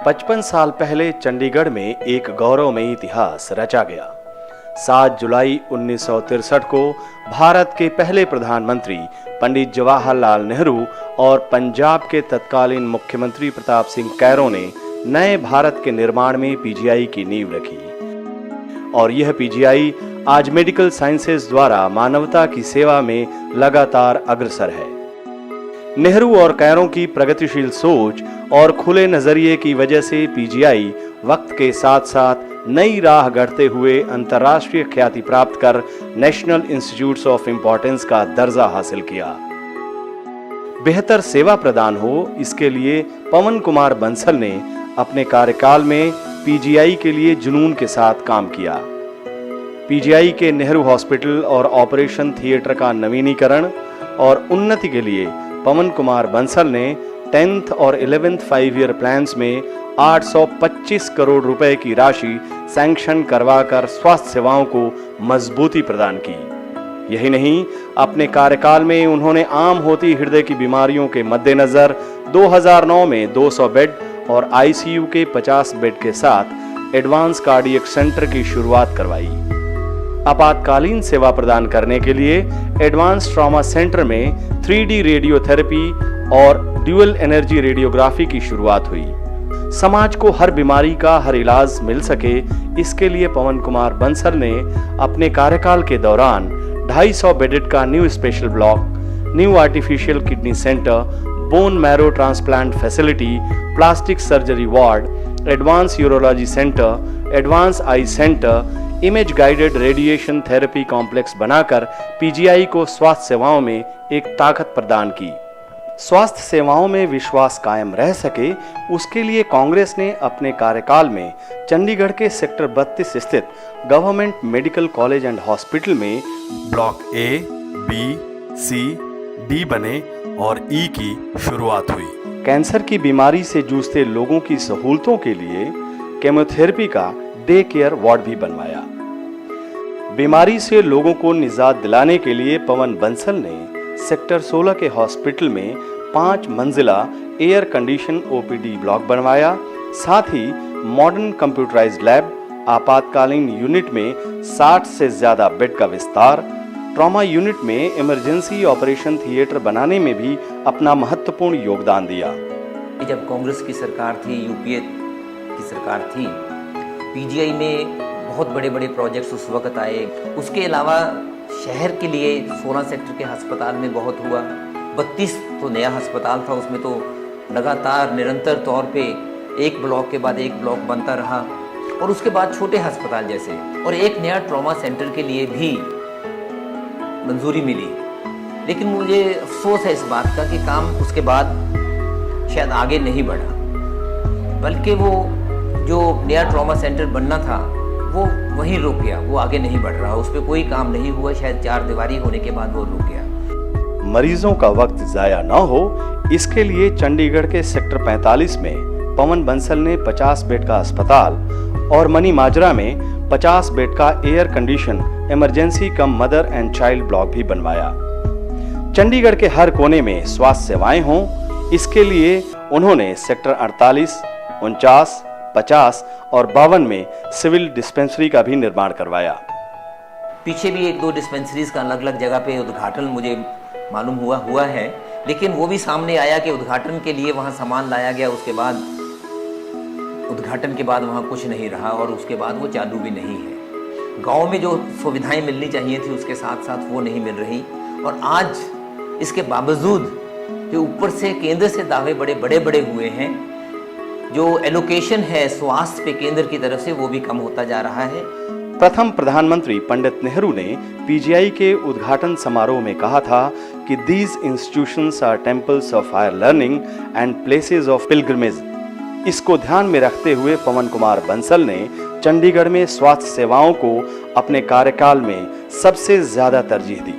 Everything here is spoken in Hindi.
55 साल पहले चंडीगढ़ में एक गौरवमयी इतिहास रचा गया। 7 जुलाई 1963 को भारत के पहले प्रधानमंत्री पंडित जवाहरलाल नेहरू और पंजाब के तत्कालीन मुख्यमंत्री प्रताप सिंह कैरों ने नए भारत के निर्माण में पीजीआई की नींव रखी और यह पीजीआई आज मेडिकल साइंसेज द्वारा मानवता की सेवा में लगातार अग्रसर है। नेहरू और कैरों की प्रगतिशील सोच और खुले नजरिए की वजह से पीजीआई वक्त के साथ साथ नई राह गढ़ते हुए अंतर्राष्ट्रीय ख्याति प्राप्त कर नेशनल इंस्टीट्यूट्स ऑफ इंपॉर्टेंस का दर्जा हासिल किया। बेहतर सेवा प्रदान हो, इसके लिए पवन कुमार बंसल ने अपने कार्यकाल में पीजीआई के लिए जुनून के साथ काम किया। पीजीआई के नेहरू हॉस्पिटल और ऑपरेशन थिएटर का नवीनीकरण और उन्नति के लिए पवन कुमार बंसल ने 10th और 11th 5 ईयर प्लान्स में 825 करोड़ रुपए की राशि सैंक्शन करवाकर स्वास्थ्य सेवाओं को मजबूती प्रदान की। यही नहीं, अपने कार्यकाल में उन्होंने आम होती हृदय की बीमारियों के मद्देनजर 2009 में 200 बेड और आईसीयू के 50 बेड के साथ एडवांस कार्डियक सेंटर की शुरुआत करवाई। आपातकालीन सेवा प्रदान करने के लिए एडवांस ट्रॉमा सेंटर में 3D रेडियोथेरेपी और ड्यूअल एनर्जी रेडियोग्राफी की शुरुआत हुई। समाज को हर बीमारी का हर इलाज मिल सके, इसके लिए पवन कुमार बंसल ने अपने कार्यकाल के दौरान 250 बेडेड का new special block, new artificial kidney centre, bone marrow transplant facility, plastic surgery ward, advance urology centre, advance I centre, image guided radiation therapy complex बनाकर पीजीआई को स्वास्थ्य सेवाओं में एक ताकत प्रदान की। स्वास्थ्य सेवाओं में विश्वास कायम रह सके, उसके लिए कांग्रेस ने अपने कार्यकाल में चंडीगढ़ के सेक्टर 32 स्थित government medical college and hospital में block A, B, C, D बने और ई की शुरुआत हुई। कैंसर की बीमारी से जूझते लोगों की सहूलतों के लिए केमोथेरेपी का डे केयर वार्ड भी बनवाया। बीमारी से लोगों को निजात दिलाने के लिए पवन बंसल ने सेक्टर 16 के हॉस्पिटल में 5 मंजिला एयर कंडीशन ओपीडी ब्लॉक बनवाया। साथ ही मॉडर्न कंप्यूटराइज्ड लैब, आपातकालीन यूनिट में 60 से ज्यादा बेड का विस्तार, ट्रॉमा यूनिट में इमरजेंसी ऑपरेशन थिएटर बनाने में भी अपना महत्वपूर्ण योगदान दिया। जब कांग्रेस की सरकार थी, यूपीए की सरकार थी, पीजीआई में बहुत बड़े बड़े प्रोजेक्ट्स उस वक्त आए। उसके अलावा शहर के लिए 16 सेक्टर के अस्पताल में बहुत हुआ। 32 तो नया अस्पताल था, उसमें तो लगातार निरंतर तौर पे एक ब्लॉक के बाद एक ब्लॉक बनता रहा और उसके बाद छोटे अस्पताल जैसे, और एक नया ट्रॉमा सेंटर के लिए भी मंजूरी मिली। लेकिन मुझे अफसोस है इस बात का कि काम उसके बाद शायद आगे नहीं बढ़ा, बल्कि वो जो नया ट्रॉमा सेंटर बनना था वो वहीं रुक गया, वो आगे नहीं बढ़ रहा, उस पर कोई काम नहीं हुआ। शायद 4 दीवारी होने के बाद वो रुक गया। मरीजों का वक्त जाया न हो, इसके लिए चंडीगढ़ के सेक्टर 45 में पवन बंसल ने 50 बेड का अस्पताल और मनी माजरा में 50 बेड का air condition emergency come mother and child block भी बनवाया। चंडीगढ़ के हर कोने में स्वास्थ्य सेवाएं हों, इसके लिए उन्होंने सेक्टर 48, 49, 50 और 52 में सिविल डिस्पेंसरी का भी निर्माण करवाया। पीछे भी 1-2 डिस्पेंसरीज का अलग अलग जगह पे उद्घाटन मुझे मालूम हुआ है, लेकिन वो भी सामने आया कि उद्घाटन के लिए वहाँ सामान लाया गया, उसके बाद उद्घाटन के बाद वहाँ कुछ नहीं रहा और उसके बाद वो चालू भी नहीं है। गांव में जो सुविधाएं मिलनी चाहिए थी उसके साथ साथ वो नहीं मिल रही, और आज इसके बावजूद जो ऊपर से केंद्र से दावे बड़े बड़े हुए हैं, जो एलोकेशन है स्वास्थ्य पे केंद्र की तरफ से वो भी कम होता जा रहा है। प्रथम प्रधानमंत्री पंडित नेहरू ने पीजीआई के उद्घाटन समारोह में कहा था कि these institutions are temples of higher learning and places of pilgrimage. इसको ध्यान में रखते हुए पवन कुमार बंसल ने चंडीगढ़ में स्वास्थ्य सेवाओं को अपने कार्यकाल में सबसे ज्यादा तरजीह दी।